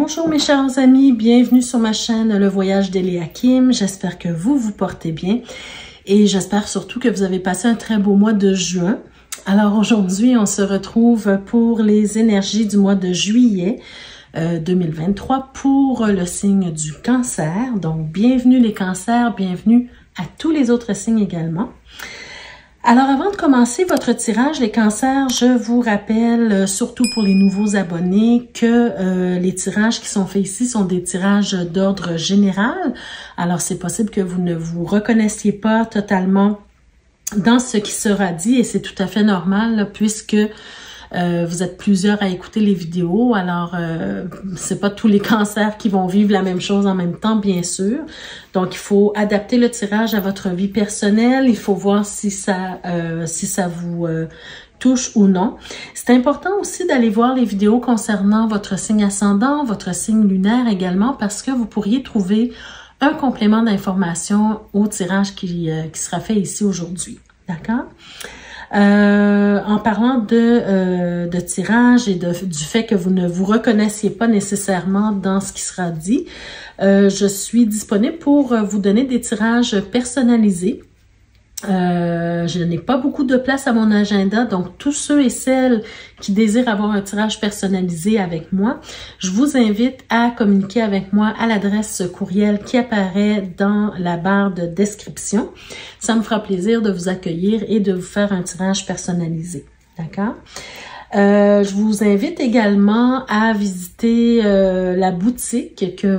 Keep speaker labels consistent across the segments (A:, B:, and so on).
A: Bonjour mes chers amis, bienvenue sur ma chaîne Le Voyage d'Eliakim. J'espère que vous vous portez bien et j'espère surtout que vous avez passé un très beau mois de juin. Alors aujourd'hui, on se retrouve pour les énergies du mois de juillet 2023 pour le signe du Cancer. Donc bienvenue les cancers, bienvenue à tous les autres signes également. Alors, avant de commencer votre tirage, les cancers, je vous rappelle, surtout pour les nouveaux abonnés, que les tirages qui sont faits ici sont des tirages d'ordre général. Alors, c'est possible que vous ne vous reconnaissiez pas totalement dans ce qui sera dit et c'est tout à fait normal là, puisque vous êtes plusieurs à écouter les vidéos, alors c'est pas tous les cancers qui vont vivre la même chose en même temps, bien sûr. Donc, il faut adapter le tirage à votre vie personnelle. Il faut voir si ça vous touche ou non. C'est important aussi d'aller voir les vidéos concernant votre signe ascendant, votre signe lunaire également, parce que vous pourriez trouver un complément d'information au tirage qui sera fait ici aujourd'hui. D'accord? En parlant de tirage et du fait que vous ne vous reconnaissiez pas nécessairement dans ce qui sera dit, je suis disponible pour vous donner des tirages personnalisés. Je n'ai pas beaucoup de place à mon agenda, donc tous ceux et celles qui désirent avoir un tirage personnalisé avec moi, je vous invite à communiquer avec moi à l'adresse courriel qui apparaît dans la barre de description. Ça me fera plaisir de vous accueillir et de vous faire un tirage personnalisé. D'accord? Je vous invite également à visiter la boutique que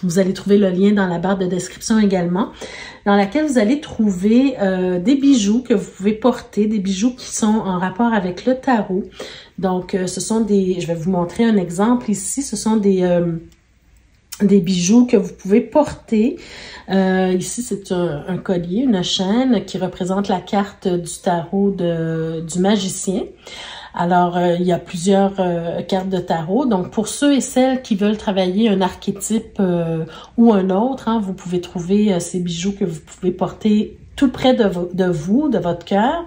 A: vous allez trouver le lien dans la barre de description également, dans laquelle vous allez trouver des bijoux que vous pouvez porter, des bijoux qui sont en rapport avec le tarot. Donc, ce sont des... Je vais vous montrer un exemple ici. Ce sont des bijoux que vous pouvez porter. Ici, c'est un collier, une chaîne qui représente la carte du tarot du magicien. Alors, il y a plusieurs cartes de tarot. Donc, pour ceux et celles qui veulent travailler un archétype ou un autre, hein, vous pouvez trouver ces bijoux que vous pouvez porter tout près de vous, de votre cœur.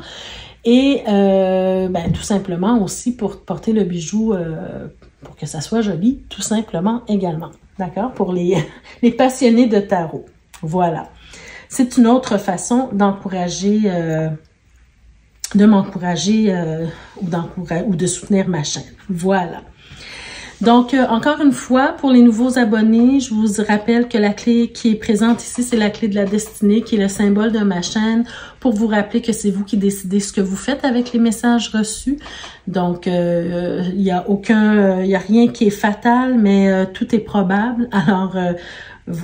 A: Et tout simplement aussi pour porter le bijou, pour que ça soit joli, tout simplement également. D'accord? Pour les passionnés de tarot. Voilà. C'est une autre façon d'encourager... de m'encourager ou de soutenir ma chaîne. Voilà. Donc, encore une fois, pour les nouveaux abonnés, je vous rappelle que la clé qui est présente ici, c'est la clé de la destinée, qui est le symbole de ma chaîne, pour vous rappeler que c'est vous qui décidez ce que vous faites avec les messages reçus. Donc, il y a rien qui est fatal, mais tout est probable. Alors,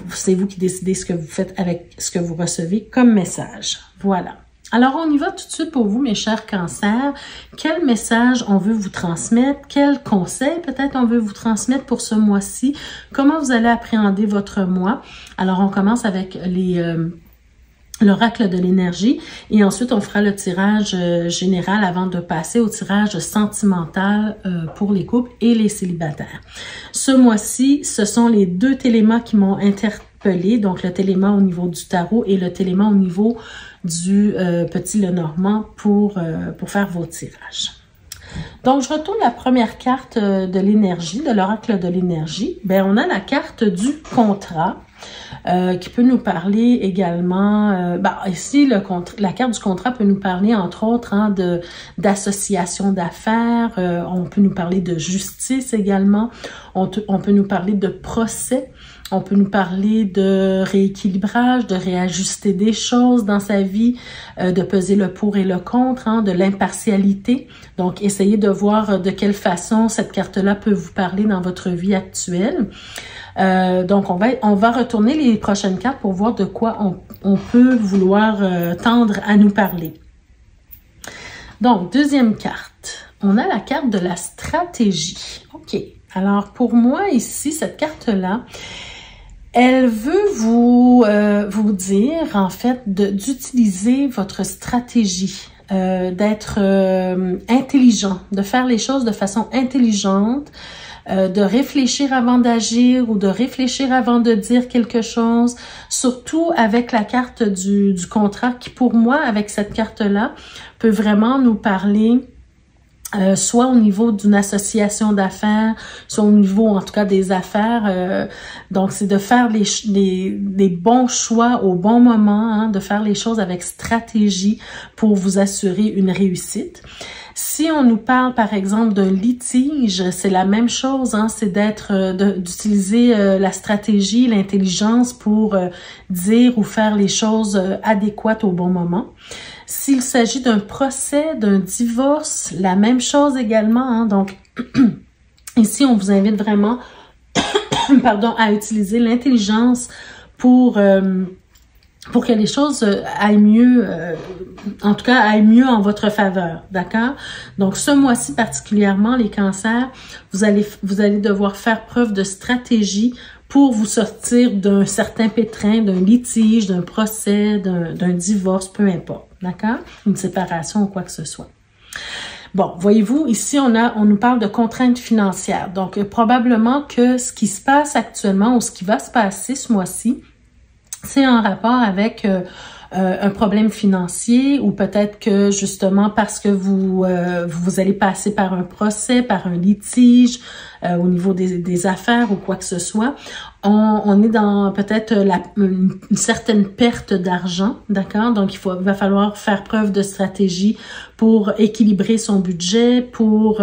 A: c'est vous qui décidez ce que vous faites avec ce que vous recevez comme message. Voilà. Alors, on y va tout de suite pour vous, mes chers cancers. Quel message on veut vous transmettre? Quel conseil peut-être on veut vous transmettre pour ce mois-ci? Comment vous allez appréhender votre mois? Alors, on commence avec l'oracle de l'énergie et ensuite, on fera le tirage général avant de passer au tirage sentimental pour les couples et les célibataires. Ce mois-ci, ce sont les deux télémas qui m'ont interpellé, donc le téléma au niveau du tarot et le téléma au niveau du petit Lenormand pour faire vos tirages. Donc, je retourne la première carte de l'énergie, de l'oracle de l'énergie. Bien, on a la carte du contrat qui peut nous parler également, ici, la carte du contrat peut nous parler, entre autres, hein, d'association d'affaires, on peut nous parler de justice également, on peut nous parler de procès, on peut nous parler de rééquilibrage, de réajuster des choses dans sa vie, de peser le pour et le contre, hein, de l'impartialité. Donc, essayez de voir de quelle façon cette carte-là peut vous parler dans votre vie actuelle. Donc, on va retourner les prochaines cartes pour voir de quoi on peut vouloir tendre à nous parler. Donc, deuxième carte. On a la carte de la stratégie. OK. Alors, pour moi, ici, cette carte-là, elle veut vous dire, en fait, d'utiliser votre stratégie, d'être intelligent, de faire les choses de façon intelligente, de réfléchir avant d'agir ou de réfléchir avant de dire quelque chose, surtout avec la carte du contrat qui, pour moi, avec cette carte-là, peut vraiment nous parler soit au niveau d'une association d'affaires, soit au niveau, en tout cas, des affaires. Donc, c'est de faire des bons choix au bon moment, hein, de faire les choses avec stratégie pour vous assurer une réussite. Si on nous parle, par exemple, d'un litige, c'est la même chose, hein, c'est d'utiliser la stratégie, l'intelligence pour dire ou faire les choses adéquates au bon moment. S'il s'agit d'un procès, d'un divorce, la même chose également, hein, donc ici, on vous invite vraiment pardon, à utiliser l'intelligence pour que les choses aillent mieux, en tout cas aillent mieux en votre faveur, d'accord? Donc ce mois-ci particulièrement, les cancers, vous allez devoir faire preuve de stratégie pour vous sortir d'un certain pétrin, d'un litige, d'un procès, d'un divorce, peu importe, d'accord? Une séparation ou quoi que ce soit. Bon, voyez-vous, ici, on nous parle de contraintes financières. Donc, probablement que ce qui se passe actuellement ou ce qui va se passer ce mois-ci, c'est en rapport avec un problème financier ou peut-être que justement parce que vous allez passer par un procès, par un litige au niveau des affaires ou quoi que ce soit. On est dans peut-être une certaine perte d'argent, d'accord? Donc, il va falloir faire preuve de stratégie pour équilibrer son budget, pour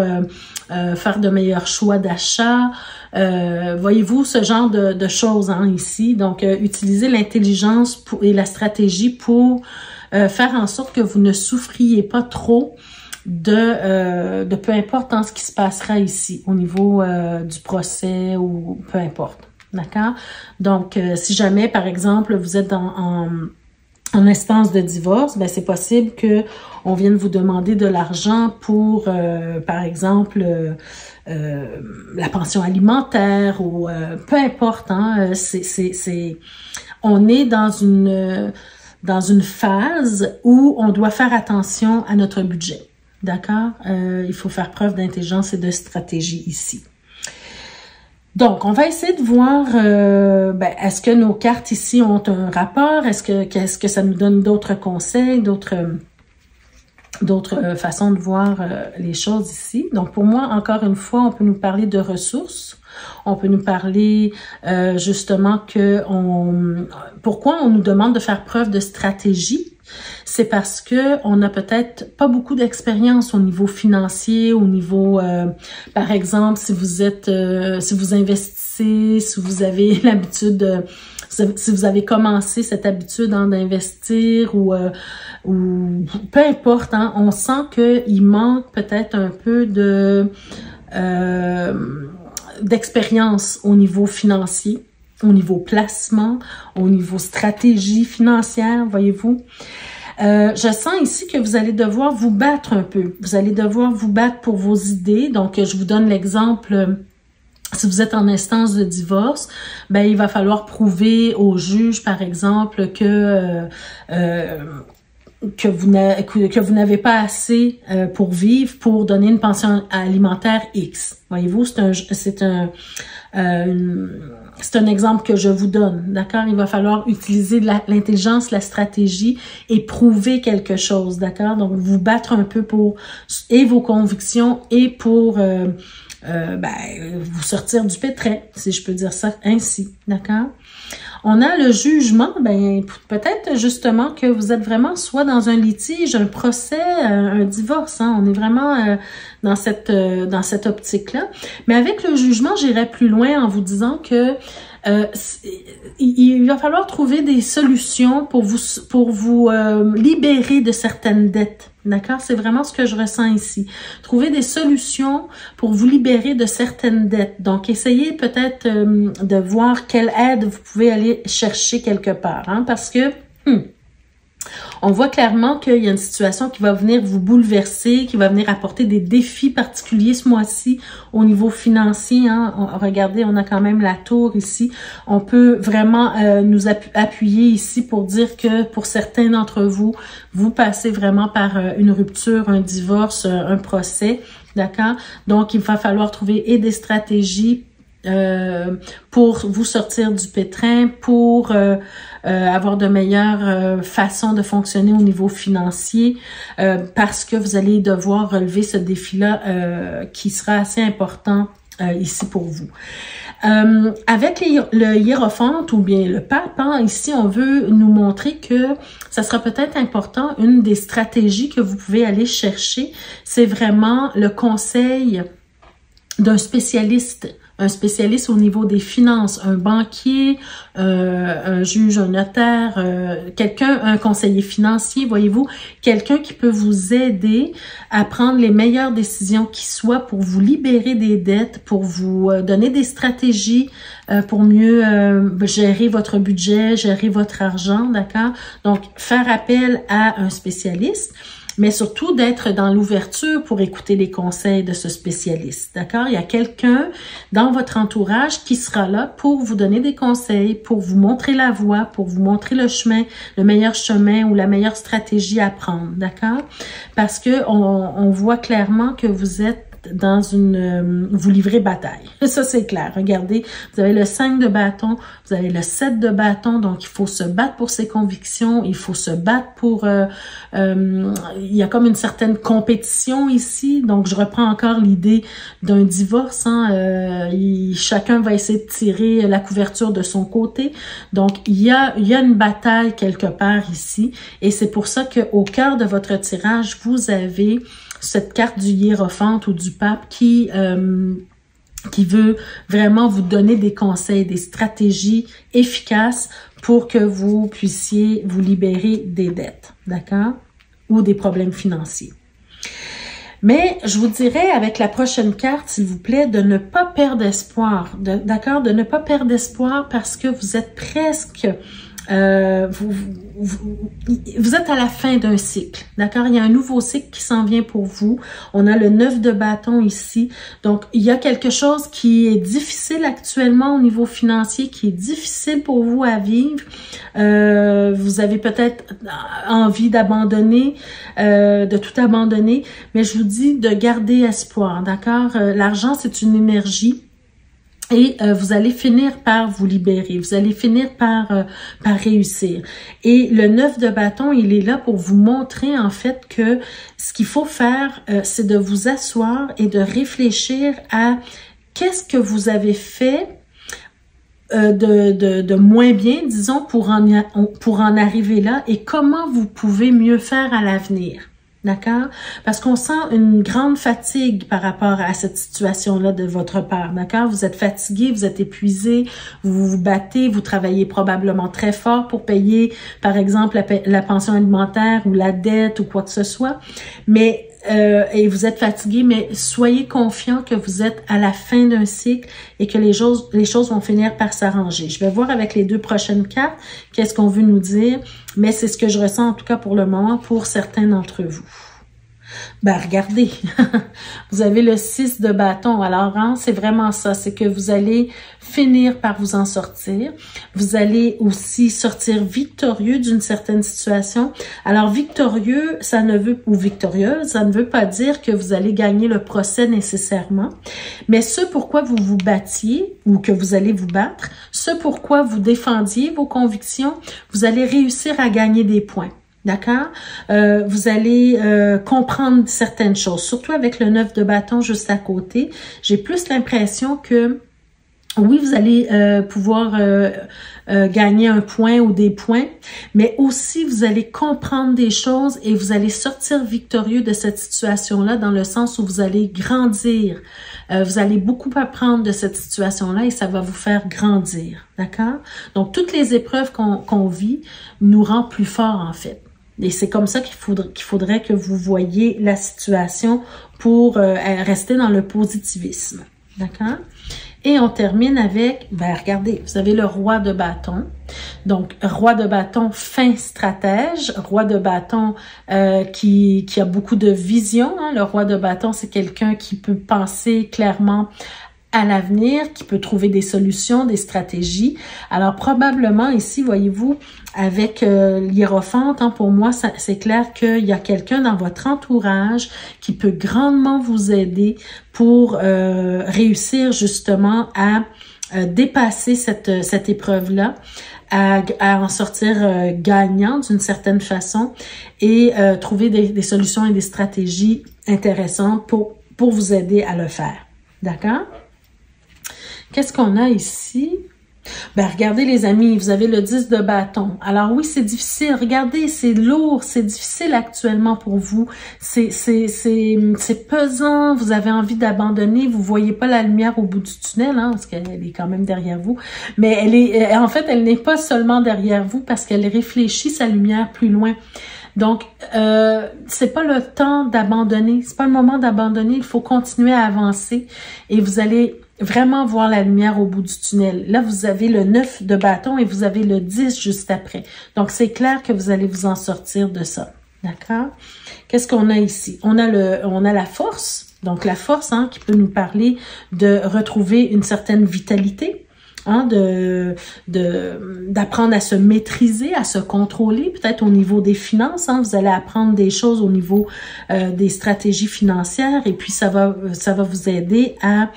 A: faire de meilleurs choix d'achat. Voyez-vous ce genre de choses hein, ici. Donc, utilisez l'intelligence et la stratégie pour faire en sorte que vous ne souffriez pas trop de peu importe hein, ce qui se passera ici au niveau du procès ou peu importe. D'accord? Donc, si jamais, par exemple, vous êtes en instance de divorce, ben c'est possible que on vienne vous demander de l'argent pour, par exemple, la pension alimentaire ou peu importe. Hein, on est dans une phase où on doit faire attention à notre budget. D'accord? Il faut faire preuve d'intelligence et de stratégie ici. Donc, on va essayer de voir, est-ce que nos cartes ici ont un rapport? Est-ce que ça nous donne d'autres conseils, d'autres façons de voir les choses ici? Donc, pour moi, encore une fois, on peut nous parler de ressources. On peut nous parler justement pourquoi on nous demande de faire preuve de stratégie. C'est parce que on n'a peut-être pas beaucoup d'expérience au niveau financier, au niveau, par exemple, si vous investissez, si vous avez l'habitude, si vous avez commencé cette habitude hein, d'investir ou peu importe, hein, on sent qu'il manque peut-être un peu d'expérience au niveau financier, au niveau placement, au niveau stratégie financière, voyez-vous. Je sens ici que vous allez devoir vous battre un peu. Vous allez devoir vous battre pour vos idées. Donc, je vous donne l'exemple. Si vous êtes en instance de divorce, ben il va falloir prouver au juge, par exemple, que vous n'avez pas assez pour vivre pour donner une pension alimentaire X. Voyez-vous, c'est un exemple que je vous donne, d'accord? Il va falloir utiliser l'intelligence, la stratégie et prouver quelque chose, d'accord? Donc, vous battre un peu pour vos convictions et pour vous sortir du pétrin, si je peux dire ça ainsi, d'accord? On a le jugement, peut-être justement que vous êtes vraiment soit dans un litige, un procès, un divorce, hein, on est vraiment dans cette optique-là. Mais avec le jugement, j'irai plus loin en vous disant que il va falloir trouver des solutions pour vous libérer de certaines dettes. D'accord? C'est vraiment ce que je ressens ici. Trouver des solutions pour vous libérer de certaines dettes. Donc, essayez peut-être de voir quelle aide vous pouvez aller chercher quelque part. Hein, parce que on voit clairement qu'il y a une situation qui va venir vous bouleverser, qui va venir apporter des défis particuliers ce mois-ci au niveau financier. Hein. Regardez, on a quand même la tour ici. On peut vraiment nous appuyer ici pour dire que pour certains d'entre vous, vous passez vraiment par une rupture, un divorce, un procès. D'accord? Donc, il va falloir trouver et des stratégies pour vous sortir du pétrin, pour avoir de meilleures façons de fonctionner au niveau financier, parce que vous allez devoir relever ce défi-là qui sera assez important ici pour vous. Avec le hiérophante ou bien le pape, hein, ici on veut nous montrer que ça sera peut-être important. Une des stratégies que vous pouvez aller chercher, c'est vraiment le conseil d'un spécialiste. Un spécialiste au niveau des finances, un banquier, un juge, un notaire, un conseiller financier, voyez-vous, quelqu'un qui peut vous aider à prendre les meilleures décisions qui soient pour vous libérer des dettes, pour vous donner des stratégies pour mieux gérer votre budget, gérer votre argent, d'accord? Donc, faire appel à un spécialiste, mais surtout d'être dans l'ouverture pour écouter les conseils de ce spécialiste, d'accord? Il y a quelqu'un dans votre entourage qui sera là pour vous donner des conseils, pour vous montrer la voie, pour vous montrer le chemin, le meilleur chemin ou la meilleure stratégie à prendre, d'accord? Parce que on voit clairement que vous êtes dans vous livrez bataille. Ça, c'est clair. Regardez, vous avez le 5 de bâton, vous avez le 7 de bâton, donc il faut se battre pour ses convictions, il faut se battre pour... il y a comme une certaine compétition ici, donc je reprends encore l'idée d'un divorce. Hein, chacun va essayer de tirer la couverture de son côté, donc il y a une bataille quelque part ici, et c'est pour ça qu'au cœur de votre tirage, vous avez cette carte du hiérophante ou du pape qui veut vraiment vous donner des conseils, des stratégies efficaces pour que vous puissiez vous libérer des dettes, d'accord? Ou des problèmes financiers. Mais je vous dirais avec la prochaine carte, s'il vous plaît, de ne pas perdre espoir, d'accord? De ne pas perdre espoir parce que vous êtes presque... vous êtes à la fin d'un cycle, d'accord? Il y a un nouveau cycle qui s'en vient pour vous. On a le 9 de bâton ici. Donc, il y a quelque chose qui est difficile actuellement au niveau financier, qui est difficile pour vous à vivre. Vous avez peut-être envie d'abandonner, de tout abandonner, mais je vous dis de garder espoir, d'accord? L'argent, c'est une énergie. Et vous allez finir par vous libérer, vous allez finir par réussir. Et le 9 de bâton, il est là pour vous montrer en fait que ce qu'il faut faire, c'est de vous asseoir et de réfléchir à qu'est-ce que vous avez fait de moins bien, disons, pour en arriver là et comment vous pouvez mieux faire à l'avenir. D'accord? Parce qu'on sent une grande fatigue par rapport à cette situation-là de votre part. D'accord? Vous êtes fatigué, vous êtes épuisé, vous vous battez, vous travaillez probablement très fort pour payer, par exemple, la pension alimentaire ou la dette ou quoi que ce soit. Mais et vous êtes fatigué, mais soyez confiant que vous êtes à la fin d'un cycle et que les choses vont finir par s'arranger. Je vais voir avec les deux prochaines cartes qu'est-ce qu'on veut nous dire, mais c'est ce que je ressens en tout cas pour le moment pour certains d'entre vous. Ben regardez, vous avez le 6 de bâton. Alors, hein, c'est vraiment ça, c'est que vous allez finir par vous en sortir. Vous allez aussi sortir victorieux d'une certaine situation. Alors, victorieux, victorieuse, ça ne veut pas dire que vous allez gagner le procès nécessairement, mais ce pourquoi vous vous battiez ou que vous allez vous battre, ce pourquoi vous défendiez vos convictions, vous allez réussir à gagner des points. D'accord? Vous allez comprendre certaines choses, surtout avec le 9 de bâton juste à côté. J'ai plus l'impression que oui, vous allez pouvoir gagner un point ou des points, mais aussi vous allez comprendre des choses et vous allez sortir victorieux de cette situation-là dans le sens où vous allez grandir. Vous allez beaucoup apprendre de cette situation-là et ça va vous faire grandir. D'accord? Donc, toutes les épreuves qu'on vit nous rend plus forts en fait. Et c'est comme ça qu'il faudrait que vous voyiez la situation pour rester dans le positivisme. D'accord? Et on termine avec, ben regardez, vous avez le roi de bâton. Donc, roi de bâton, fin stratège. Roi de bâton qui a beaucoup de vision. Hein. Le roi de bâton, c'est quelqu'un qui peut penser clairement à l'avenir, qui peut trouver des solutions, des stratégies. Alors, probablement ici, voyez-vous, avec l'hiérophante, hein, pour moi, c'est clair qu'il y a quelqu'un dans votre entourage qui peut grandement vous aider pour réussir justement à dépasser cette épreuve-là, à en sortir gagnant d'une certaine façon et trouver des solutions et des stratégies intéressantes pour vous aider à le faire. D'accord? Qu'est-ce qu'on a ici? Ben, regardez les amis, vous avez le 10 de bâton. Alors oui, c'est difficile. Regardez, c'est lourd, c'est difficile actuellement pour vous. C'est pesant, vous avez envie d'abandonner, vous voyez pas la lumière au bout du tunnel, hein, parce qu'elle est quand même derrière vous. Mais en fait, elle n'est pas seulement derrière vous parce qu'elle réfléchit sa lumière plus loin. Donc, c'est pas le temps d'abandonner, c'est pas le moment d'abandonner, il faut continuer à avancer et vous allez vraiment voir la lumière au bout du tunnel. Là, vous avez le 9 de bâton et vous avez le 10 juste après. Donc, c'est clair que vous allez vous en sortir de ça. D'accord? Qu'est-ce qu'on a ici? On a la force. Donc, la force, hein, qui peut nous parler de retrouver une certaine vitalité. Hein, d'apprendre à se maîtriser, à se contrôler, peut-être au niveau des finances. Hein, vous allez apprendre des choses au niveau des stratégies financières et puis ça va vous aider à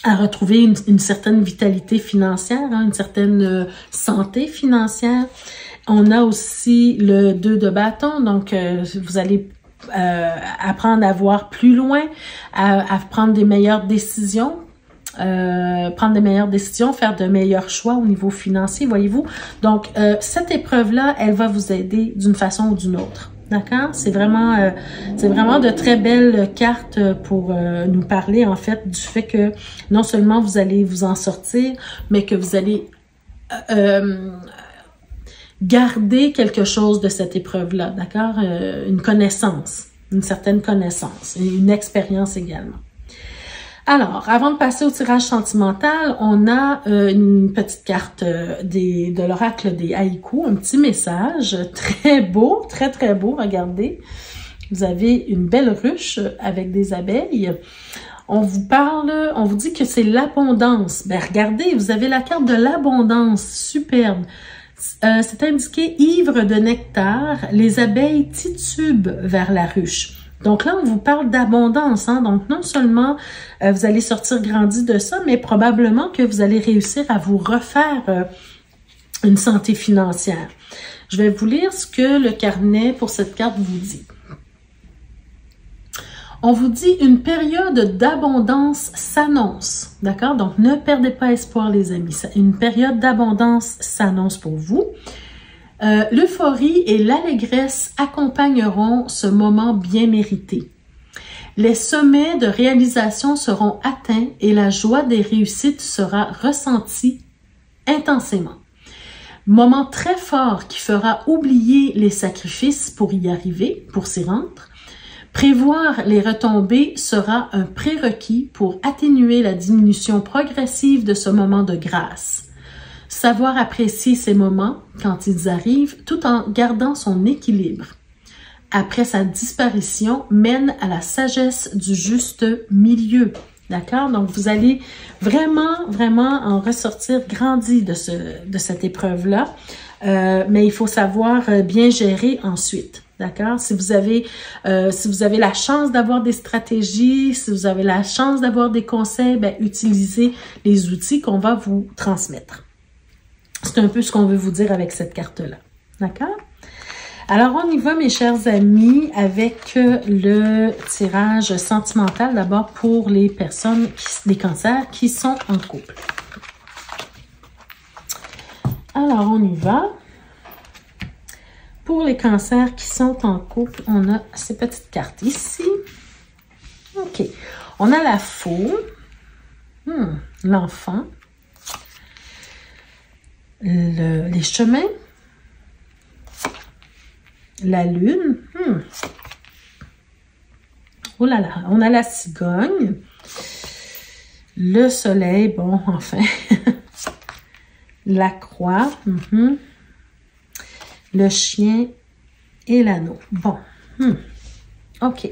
A: retrouver une certaine vitalité financière, hein, une certaine santé financière. On a aussi le 2 de bâton, donc vous allez apprendre à voir plus loin, à prendre des meilleures décisions. Prendre de meilleures décisions, faire de meilleurs choix au niveau financier, voyez-vous. Donc, cette épreuve-là, elle va vous aider d'une façon ou d'une autre. D'accord? C'est vraiment de très belles cartes pour nous parler, en fait, du fait que non seulement vous allez vous en sortir, mais que vous allez garder quelque chose de cette épreuve-là, d'accord? Une connaissance, une certaine connaissance, et une expérience également. Alors, avant de passer au tirage sentimental, on a une petite carte de l'oracle des haïkus, un petit message très beau, très très beau, regardez. Vous avez une belle ruche avec des abeilles. On vous dit que c'est l'abondance. Ben regardez, vous avez la carte de l'abondance, superbe. C'est indiqué ivre de nectar, les abeilles titubent vers la ruche. Donc là, on vous parle d'abondance, hein? Donc non seulement vous allez sortir grandi de ça, mais probablement que vous allez réussir à vous refaire une santé financière. Je vais vous lire ce que le carnet pour cette carte vous dit. On vous dit une période d'abondance s'annonce, d'accord? Donc ne perdez pas espoir les amis, une période d'abondance s'annonce pour vous. L'euphorie et l'allégresse accompagneront ce moment bien mérité. Les sommets de réalisation seront atteints et la joie des réussites sera ressentie intensément. Moment très fort qui fera oublier les sacrifices pour y arriver, pour s'y rendre. Prévoir les retombées sera un prérequis pour atténuer la diminution progressive de ce moment de grâce. Savoir apprécier ces moments quand ils arrivent tout en gardant son équilibre. Après sa disparition, mène à la sagesse du juste milieu. D'accord? Donc, vous allez vraiment, vraiment en ressortir grandi de cette épreuve-là. Mais il faut savoir bien gérer ensuite. D'accord? Si vous avez la chance d'avoir des stratégies, si vous avez la chance d'avoir des conseils, ben, utilisez les outils qu'on va vous transmettre. C'est un peu ce qu'on veut vous dire avec cette carte-là. D'accord? Alors, on y va, mes chers amis, avec le tirage sentimental, d'abord pour les personnes, les cancers, qui sont en couple. Alors, on y va. Pour les cancers qui sont en couple, on a ces petites cartes ici. OK. On a la faux, l'enfant, les chemins, la lune, oh là là, on a la cigogne, le soleil, bon, enfin, la croix, le chien et l'anneau. Bon, OK.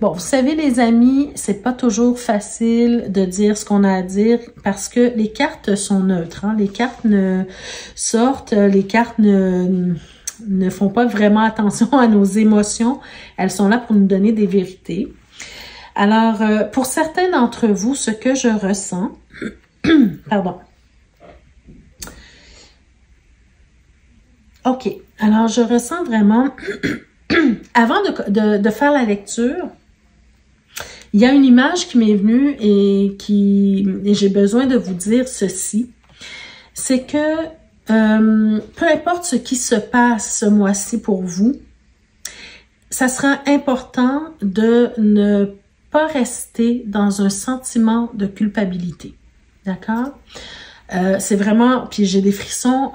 A: Bon, vous savez, les amis, c'est pas toujours facile de dire ce qu'on a à dire parce que les cartes sont neutres. Hein? Les cartes ne sortent, les cartes ne font pas vraiment attention à nos émotions. Elles sont là pour nous donner des vérités. Alors, pour certains d'entre vous, ce que je ressens, pardon. OK. Alors, je ressens vraiment, avant de faire la lecture, il y a une image qui m'est venue et j'ai besoin de vous dire ceci. C'est que peu importe ce qui se passe ce mois-ci pour vous, ça sera important de ne pas rester dans un sentiment de culpabilité. D'accord? C'est vraiment, puis j'ai des frissons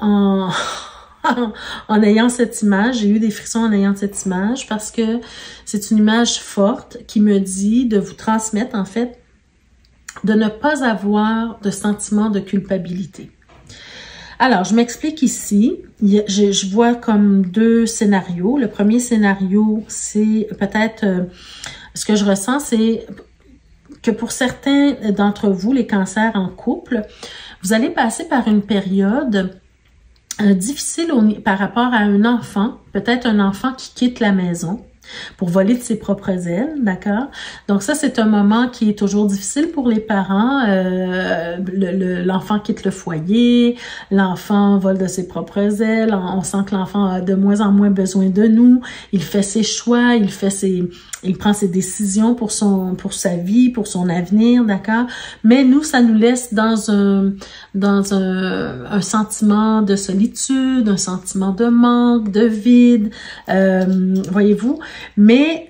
A: en ayant cette image, j'ai eu des frissons en ayant cette image parce que c'est une image forte qui me dit de vous transmettre en fait de ne pas avoir de sentiment de culpabilité. Alors, je m'explique ici. Je vois comme deux scénarios. Le premier scénario, c'est peut-être ce que je ressens, c'est que pour certains d'entre vous, les cancers en couple, vous allez passer par une période difficile par rapport à un enfant, peut-être un enfant qui quitte la maison pour voler de ses propres ailes, d'accord? Donc ça, c'est un moment qui est toujours difficile pour les parents. L'enfant quitte le foyer, l'enfant vole de ses propres ailes, on sent que l'enfant a de moins en moins besoin de nous, il fait ses choix, il prend ses décisions pour sa vie, pour son avenir, d'accord? Mais nous, ça nous laisse dans un sentiment de solitude, un sentiment de manque, de vide, voyez-vous? Mais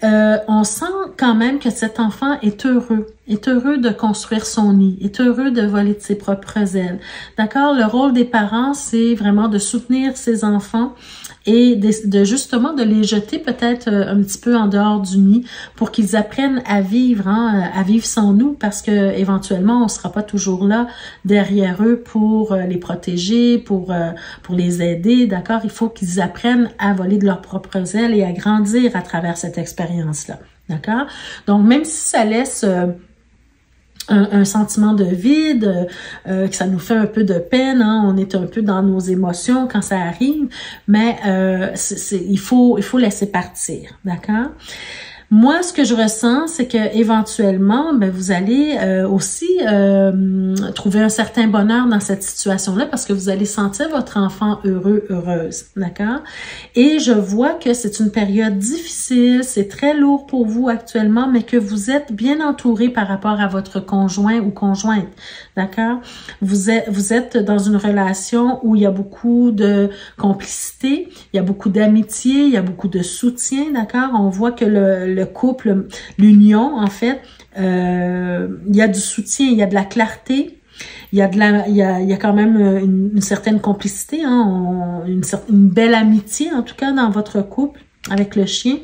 A: on sent quand même que cet enfant est heureux de construire son nid, est heureux de voler de ses propres ailes. D'accord? Le rôle des parents, c'est vraiment de soutenir ses enfants et justement de les jeter peut-être un petit peu en dehors du nid pour qu'ils apprennent à vivre, à vivre sans nous, parce que éventuellement on sera pas toujours là derrière eux pour les protéger, pour les aider, d'accord? Il faut qu'ils apprennent à voler de leurs propres ailes et à grandir à travers cette expérience-là, d'accord? Donc même si ça laisse un sentiment de vide, que ça nous fait un peu de peine, hein, on est un peu dans nos émotions quand ça arrive, mais il faut laisser partir, d'accord? Moi, ce que je ressens, c'est que éventuellement, vous allez aussi trouver un certain bonheur dans cette situation-là parce que vous allez sentir votre enfant heureux, heureuse, d'accord? Et je vois que c'est une période difficile, c'est très lourd pour vous actuellement, mais que vous êtes bien entouré par rapport à votre conjoint ou conjointe, d'accord? Vous êtes dans une relation où il y a beaucoup de complicité, il y a beaucoup d'amitié, il y a beaucoup de soutien, d'accord? On voit que le couple, l'union, en fait, il y a du soutien, il y a de la clarté, il y a quand même une certaine complicité, hein, une belle amitié, en tout cas, dans votre couple avec le chien.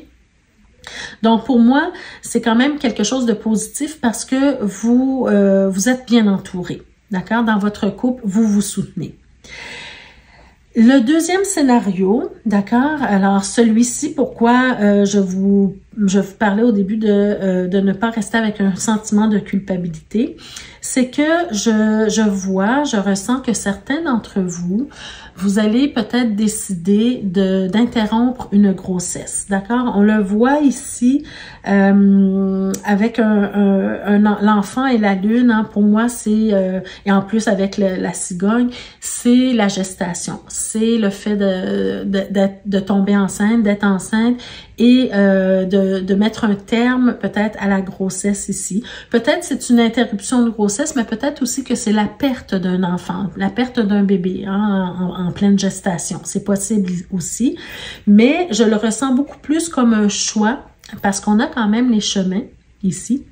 A: Donc, pour moi, c'est quand même quelque chose de positif parce que vous êtes bien entouré, d'accord? Dans votre couple, vous vous soutenez. Le deuxième scénario, d'accord? Alors, celui-ci, pourquoi je vous parlais au début de ne pas rester avec un sentiment de culpabilité, c'est que je ressens que certains d'entre vous, vous allez peut-être décider d'interrompre une grossesse, d'accord? On le voit ici avec l'enfant et la lune, hein, pour moi, c'est, et en plus avec la cigogne, c'est la gestation, c'est le fait de tomber enceinte, d'être enceinte et de mettre un terme peut-être à la grossesse ici. Peut-être c'est une interruption de grossesse, mais peut-être aussi que c'est la perte d'un enfant, la perte d'un bébé, hein, en pleine gestation. C'est possible aussi, mais je le ressens beaucoup plus comme un choix parce qu'on a quand même les chemins ici.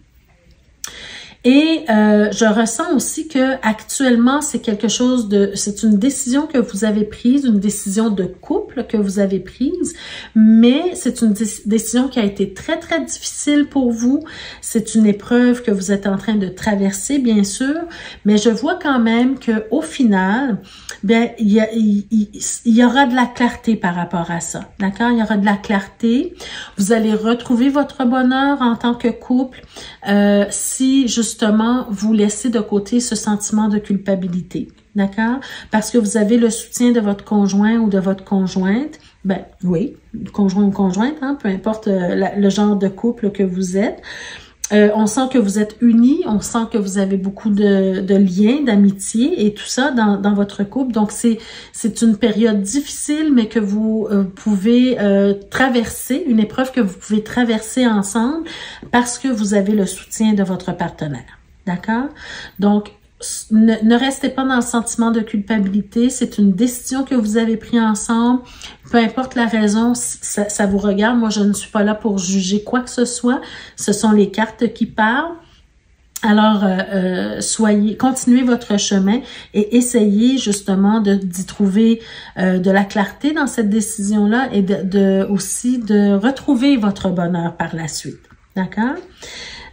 A: Et je ressens aussi que actuellement c'est quelque chose c'est une décision que vous avez prise, une décision de couple que vous avez prise, mais c'est une décision qui a été très très difficile pour vous. C'est une épreuve que vous êtes en train de traverser, bien sûr, mais je vois quand même que au final, bien il y aura de la clarté par rapport à ça, d'accord? Il y aura de la clarté. Vous allez retrouver votre bonheur en tant que couple si justement vous laissez de côté ce sentiment de culpabilité, d'accord? Parce que vous avez le soutien de votre conjoint ou de votre conjointe. Ben oui, conjoint ou conjointe, hein, peu importe le genre de couple que vous êtes. On sent que vous êtes unis, on sent que vous avez beaucoup de liens, d'amitié et tout ça dans votre couple. Donc, c'est une période difficile, mais que vous pouvez traverser, une épreuve que vous pouvez traverser ensemble parce que vous avez le soutien de votre partenaire. D'accord? Donc, ne restez pas dans le sentiment de culpabilité. C'est une décision que vous avez prise ensemble. Peu importe la raison, ça vous regarde. Moi, je ne suis pas là pour juger quoi que ce soit. Ce sont les cartes qui parlent. Alors, continuez votre chemin et essayez justement d'y trouver de la clarté dans cette décision-là et aussi de retrouver votre bonheur par la suite. D'accord?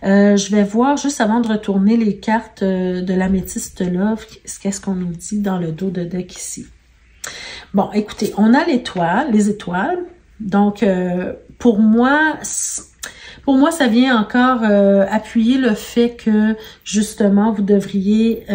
A: Je vais voir, juste avant de retourner les cartes de l'améthyste Love, qu'est-ce qu'on nous dit dans le dos de deck ici. Bon, écoutez, on a les étoiles. Donc, pour moi, ça vient encore appuyer le fait que, justement, vous devriez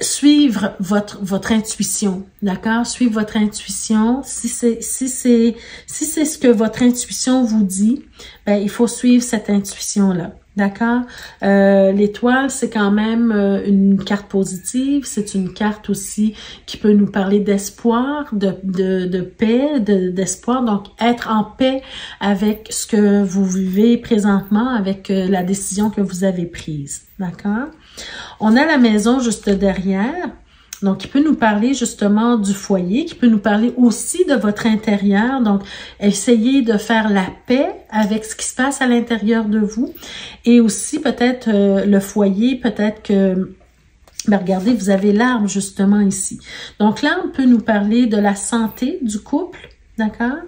A: suivre votre intuition, d'accord? Suivre votre intuition. Si c'est ce que votre intuition vous dit, ben il faut suivre cette intuition-là, d'accord? L'étoile, c'est quand même une carte positive. C'est une carte aussi qui peut nous parler d'espoir, de paix, d'espoir. Donc, être en paix avec ce que vous vivez présentement, avec la décision que vous avez prise, d'accord? On a la maison juste derrière, donc qui peut nous parler justement du foyer, qui peut nous parler aussi de votre intérieur. Donc, essayez de faire la paix avec ce qui se passe à l'intérieur de vous. Et aussi peut-être le foyer, peut-être que... Ben regardez, vous avez l'arbre justement ici. Donc l'arbre peut nous parler de la santé du couple. D'accord?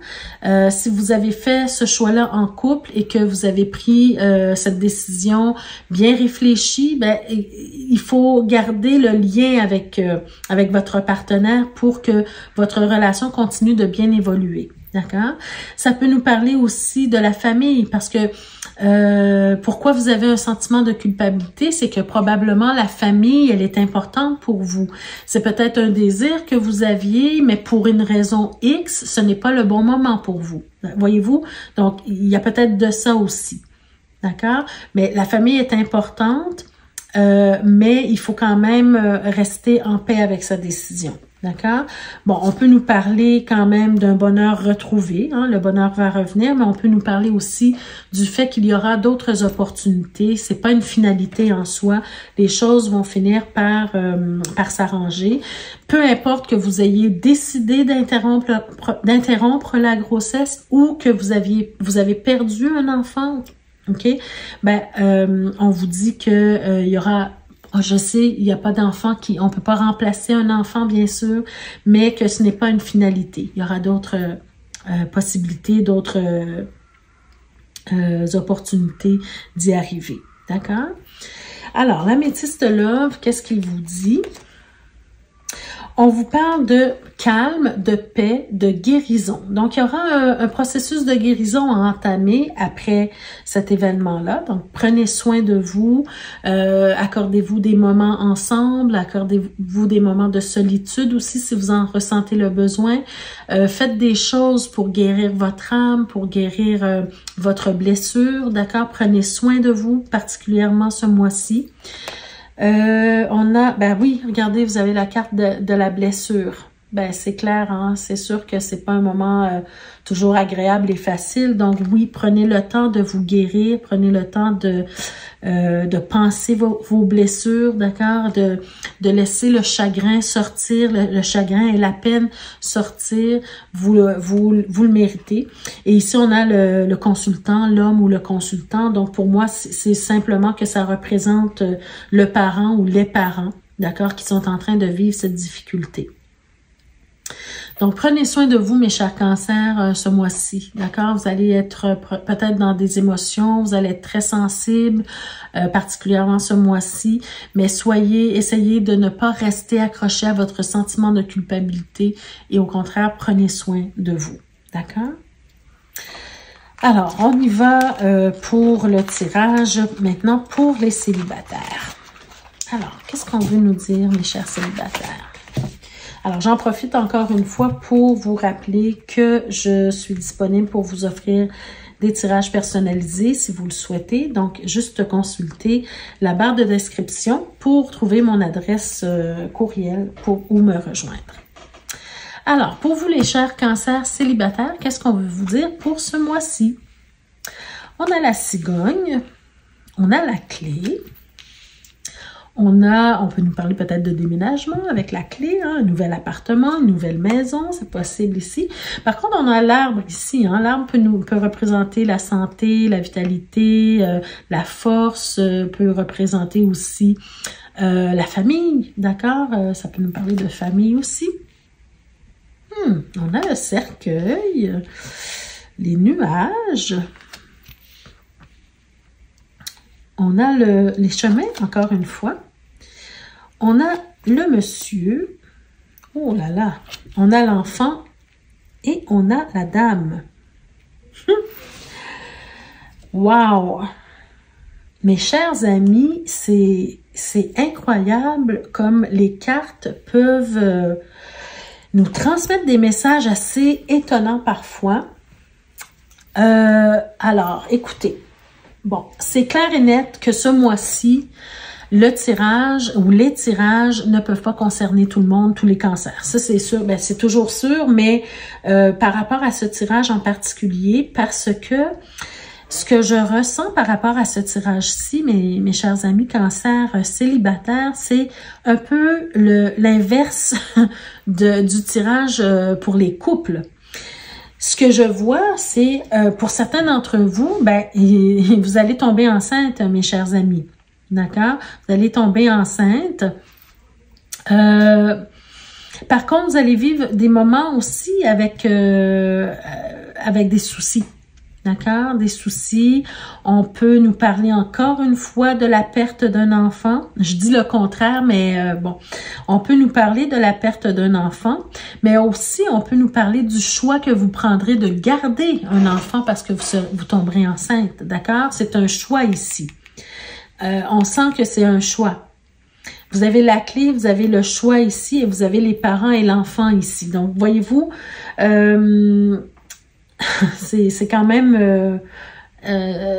A: Si vous avez fait ce choix-là en couple et que vous avez pris cette décision bien réfléchie, ben il faut garder le lien avec votre partenaire pour que votre relation continue de bien évoluer. D'accord? Ça peut nous parler aussi de la famille parce que pourquoi vous avez un sentiment de culpabilité, c'est que probablement la famille, elle est importante pour vous. C'est peut-être un désir que vous aviez, mais pour une raison X, ce n'est pas le bon moment pour vous. Voyez-vous? Donc, il y a peut-être de ça aussi. D'accord? Mais la famille est importante, mais il faut quand même rester en paix avec sa décision. D'accord? Bon, on peut nous parler quand même d'un bonheur retrouvé, hein, le bonheur va revenir, mais on peut nous parler aussi du fait qu'il y aura d'autres opportunités. C'est pas une finalité en soi. Les choses vont finir par s'arranger. Peu importe que vous ayez décidé d'interrompre la grossesse ou que vous avez perdu un enfant, ok? Ben, on vous dit que il y aura... Je sais, il n'y a pas d'enfant on peut pas remplacer un enfant, bien sûr, mais que ce n'est pas une finalité. Il y aura d'autres possibilités, d'autres opportunités d'y arriver. D'accord? Alors, l'améthyste Love, qu'est-ce qu'il vous dit? On vous parle de calme, de paix, de guérison. Donc, il y aura un processus de guérison à entamer après cet événement-là. Donc, prenez soin de vous, accordez-vous des moments ensemble, accordez-vous des moments de solitude aussi si vous en ressentez le besoin. Faites des choses pour guérir votre âme, pour guérir votre blessure, d'accord? Prenez soin de vous, particulièrement ce mois-ci. On a, ben oui, regardez, vous avez la carte de la blessure. ben c'est clair, hein? C'est sûr que c'est pas un moment toujours agréable et facile. Donc oui, prenez le temps de vous guérir, prenez le temps de penser vos blessures, d'accord? De laisser le chagrin sortir, le chagrin et la peine sortir. Vous le méritez. Et ici, on a le consultant, l'homme ou le consultant. Donc pour moi, c'est simplement que ça représente le parent ou les parents, d'accord, qui sont en train de vivre cette difficulté. Donc, prenez soin de vous, mes chers cancers, ce mois-ci, d'accord? Vous allez être peut-être dans des émotions, vous allez être très sensible, particulièrement ce mois-ci, mais essayez de ne pas rester accroché à votre sentiment de culpabilité et au contraire, prenez soin de vous, d'accord? Alors, on y va pour le tirage maintenant pour les célibataires. Alors, qu'est-ce qu'on veut nous dire, mes chers célibataires? Alors, j'en profite encore une fois pour vous rappeler que je suis disponible pour vous offrir des tirages personnalisés si vous le souhaitez. Donc, juste consulter la barre de description pour trouver mon adresse courriel ou me rejoindre. Alors, pour vous les chers cancers célibataires, qu'est-ce qu'on veut vous dire pour ce mois-ci? On a la cigogne, on a la clé. On peut nous parler peut-être de déménagement avec la clé, hein, un nouvel appartement, une nouvelle maison, c'est possible ici. Par contre, on a l'arbre ici. Hein, l'arbre peut représenter la santé, la vitalité, la force, peut représenter aussi la famille, d'accord? Ça peut nous parler de famille aussi. On a le cercueil, les nuages. On a les chemins, encore une fois. On a le monsieur. Oh là là. On a l'enfant. Et on a la dame. Wow! Mes chers amis, c'est incroyable comme les cartes peuvent nous transmettre des messages assez étonnants parfois. Alors, écoutez. Bon, c'est clair et net que ce mois-ci, le tirage ou les tirages ne peuvent pas concerner tout le monde, tous les cancers. Ça, c'est sûr, ben, c'est toujours sûr, mais par rapport à ce tirage en particulier, parce que ce que je ressens par rapport à ce tirage-ci, mes chers amis cancers célibataires, c'est un peu l'inverse du tirage pour les couples. Ce que je vois, c'est pour certains d'entre vous, ben, vous allez tomber enceinte, mes chers amis. D'accord? Vous allez tomber enceinte. Par contre, vous allez vivre des moments aussi avec des soucis. D'accord? Des soucis. On peut nous parler encore une fois de la perte d'un enfant. Je dis le contraire, mais bon. On peut nous parler de la perte d'un enfant, mais aussi on peut nous parler du choix que vous prendrez de garder un enfant parce que vous tomberez enceinte. D'accord? C'est un choix ici. On sent que c'est un choix. Vous avez la clé, vous avez le choix ici et vous avez les parents et l'enfant ici. Donc, voyez-vous, c'est quand même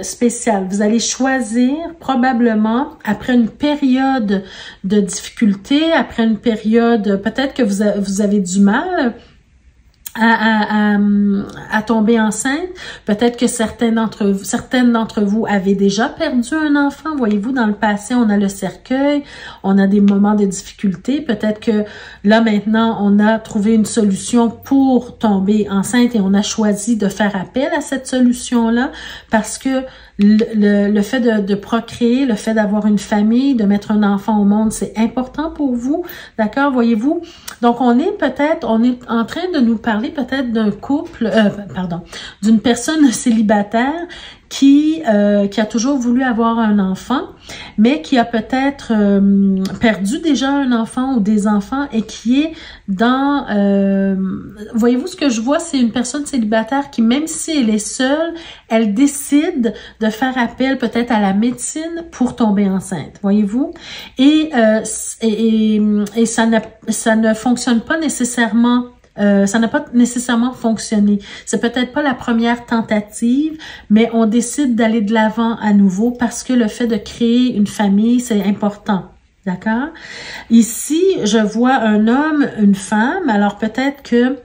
A: spécial. Vous allez choisir probablement après une période de difficulté, après une période, peut-être que vous avez du mal à tomber enceinte. Peut-être que certaines d'entre vous avaient déjà perdu un enfant. Voyez-vous, dans le passé, on a le cercueil, on a des moments de difficulté. Peut-être que là, maintenant, on a trouvé une solution pour tomber enceinte et on a choisi de faire appel à cette solution-là parce que le fait de procréer, le fait d'avoir une famille, de mettre un enfant au monde, c'est important pour vous, d'accord, voyez-vous? Donc, on est en train de nous parler peut-être d'un couple, d'une personne célibataire qui a toujours voulu avoir un enfant, mais qui a peut-être perdu déjà un enfant ou des enfants et qui est dans... voyez-vous, ce que je vois, c'est une personne célibataire qui, même si elle est seule, elle décide de faire appel peut-être à la médecine pour tomber enceinte, voyez-vous? Et ça ne fonctionne pas nécessairement... ça n'a pas nécessairement fonctionné. C'est peut-être pas la première tentative, mais on décide d'aller de l'avant à nouveau parce que le fait de créer une famille, c'est important. D'accord? Ici, je vois un homme, une femme. Alors peut-être que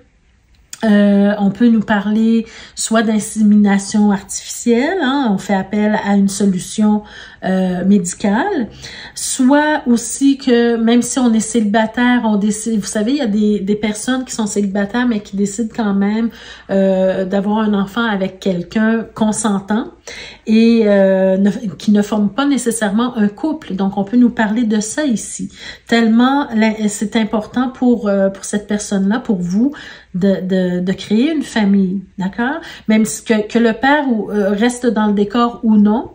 A: on peut nous parler soit d'insémination artificielle, hein, on fait appel à une solution médicale, soit aussi que même si on est célibataire, on décide, vous savez, il y a des personnes qui sont célibataires mais qui décident quand même d'avoir un enfant avec quelqu'un consentant et qui ne forment pas nécessairement un couple. Donc on peut nous parler de ça ici. Tellement c'est important pour cette personne-là, pour vous, de créer une famille, d'accord? Même si que le père reste dans le décor ou non,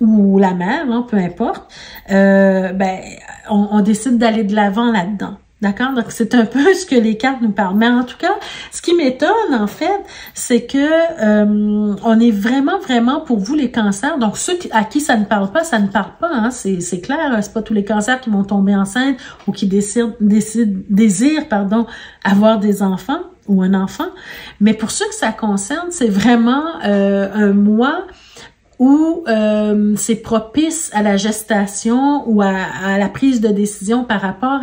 A: ou la mère, hein, peu importe, on décide d'aller de l'avant là-dedans. D'accord? Donc, c'est un peu ce que les cartes nous parlent. Mais en tout cas, ce qui m'étonne, en fait, c'est que on est vraiment pour vous, les cancers. Donc, ceux à qui ça ne parle pas, ça ne parle pas. Hein, c'est clair. C'est pas tous les cancers qui vont tomber enceintes ou qui désirent avoir des enfants ou un enfant. Mais pour ceux que ça concerne, c'est vraiment un mois où c'est propice à la gestation ou à la prise de décision par rapport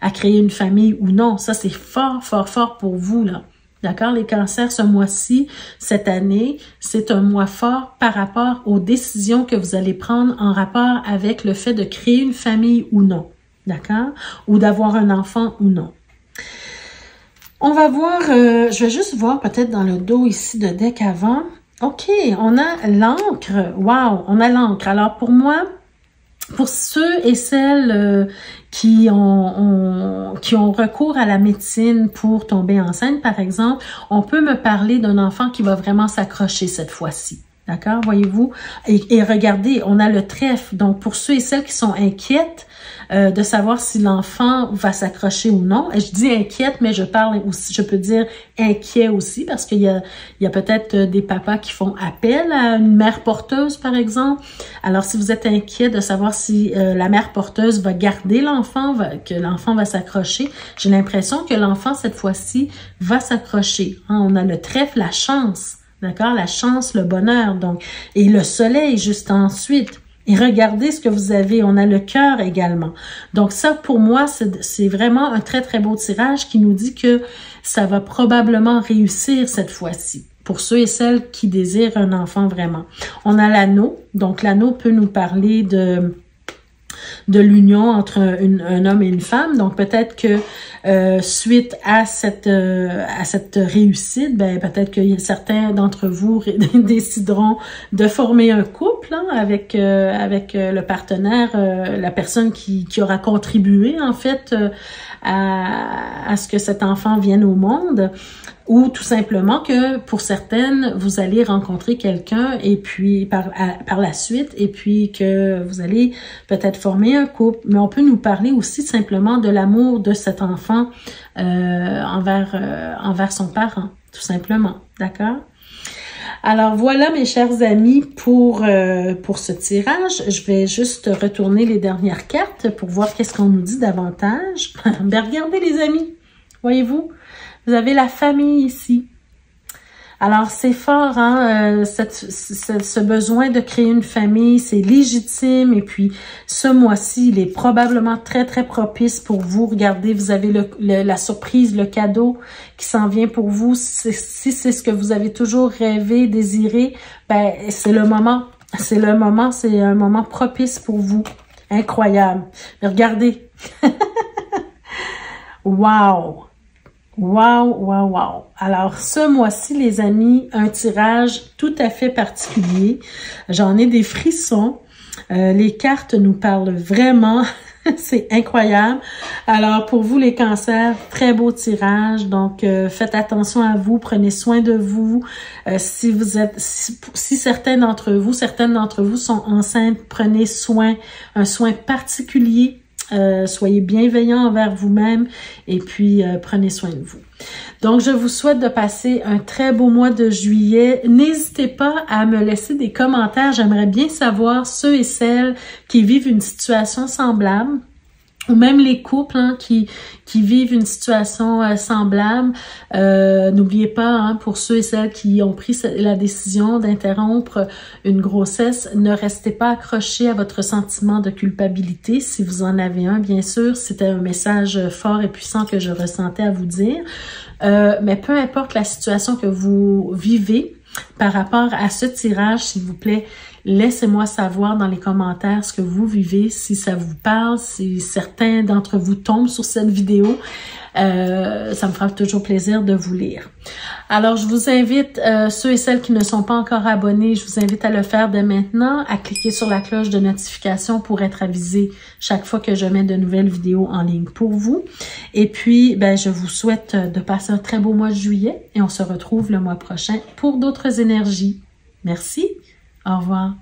A: à créer une famille ou non. Ça, c'est fort pour vous, là. D'accord? Les cancers, ce mois-ci, cette année, c'est un mois fort par rapport aux décisions que vous allez prendre en rapport avec le fait de créer une famille ou non. D'accord? Ou d'avoir un enfant ou non. On va voir, je vais juste voir peut-être dans le dos ici de deck avant. OK, on a l'encre. Wow, on a l'encre. Alors pour moi, pour ceux et celles qui ont recours à la médecine pour tomber enceinte, par exemple, on peut me parler d'un enfant qui va vraiment s'accrocher cette fois-ci. D'accord, voyez-vous? Et regardez, on a le trèfle. Donc, pour ceux et celles qui sont inquiètes de savoir si l'enfant va s'accrocher ou non, et je dis inquiète, mais je parle aussi, je peux dire inquiet aussi, parce qu'il y a peut-être des papas qui font appel à une mère porteuse, par exemple. Alors, si vous êtes inquiet de savoir si la mère porteuse va garder l'enfant, que l'enfant va s'accrocher, j'ai l'impression que l'enfant, cette fois-ci, va s'accrocher. Hein, on a le trèfle, la chance. D'accord? La chance, le bonheur, donc. Et le soleil, juste ensuite. Et regardez ce que vous avez. On a le cœur également. Donc ça, pour moi, c'est vraiment un très beau tirage qui nous dit que ça va probablement réussir cette fois-ci. Pour ceux et celles qui désirent un enfant vraiment. On a l'anneau. Donc l'anneau peut nous parler de l'union entre un homme et une femme. Donc peut-être que suite à cette réussite, peut-être que certains d'entre vous décideront de former un couple hein, avec le partenaire, la personne qui aura contribué en fait à ce que cet enfant vienne au monde. Ou tout simplement que pour certaines, vous allez rencontrer quelqu'un et puis par la suite, et puis que vous allez peut-être former un couple. Mais on peut nous parler aussi simplement de l'amour de cet enfant envers son parent, tout simplement. D'accord? Alors voilà mes chers amis pour ce tirage. Je vais juste retourner les dernières cartes pour voir qu'est-ce qu'on nous dit davantage. Regardez les amis, voyez-vous? Vous avez la famille ici. Alors, c'est fort, hein, ce besoin de créer une famille, c'est légitime. Et puis, ce mois-ci, il est probablement très propice pour vous. Regardez, vous avez la surprise, le cadeau qui s'en vient pour vous. Si c'est ce que vous avez toujours rêvé, désiré, c'est le moment. C'est un moment propice pour vous. Incroyable. Mais regardez. Wow! Wow! Alors, ce mois-ci, les amis, un tirage tout à fait particulier. J'en ai des frissons. Les cartes nous parlent vraiment. C'est incroyable. Alors, pour vous, les cancers, très beau tirage. Donc, faites attention à vous. Prenez soin de vous. Si certaines d'entre vous sont enceintes, prenez un soin particulier. Soyez bienveillants envers vous-même et puis prenez soin de vous. Donc, je vous souhaite de passer un très beau mois de juillet. N'hésitez pas à me laisser des commentaires. J'aimerais bien savoir ceux et celles qui vivent une situation semblable ou même les couples hein, qui vivent une situation semblable. N'oubliez pas, hein, pour ceux et celles qui ont pris la décision d'interrompre une grossesse, ne restez pas accrochés à votre sentiment de culpabilité. Si vous en avez un, bien sûr, c'était un message fort et puissant que je ressentais à vous dire. Mais peu importe la situation que vous vivez, par rapport à ce tirage, s'il vous plaît, laissez-moi savoir dans les commentaires ce que vous vivez, si ça vous parle, si certains d'entre vous tombent sur cette vidéo. Ça me fera toujours plaisir de vous lire. Alors, je vous invite, ceux et celles qui ne sont pas encore abonnés, je vous invite à le faire dès maintenant, à cliquer sur la cloche de notification pour être avisé chaque fois que je mets de nouvelles vidéos en ligne pour vous. Et puis, ben, je vous souhaite de passer un très beau mois de juillet et on se retrouve le mois prochain pour d'autres énergies. Merci. Au revoir.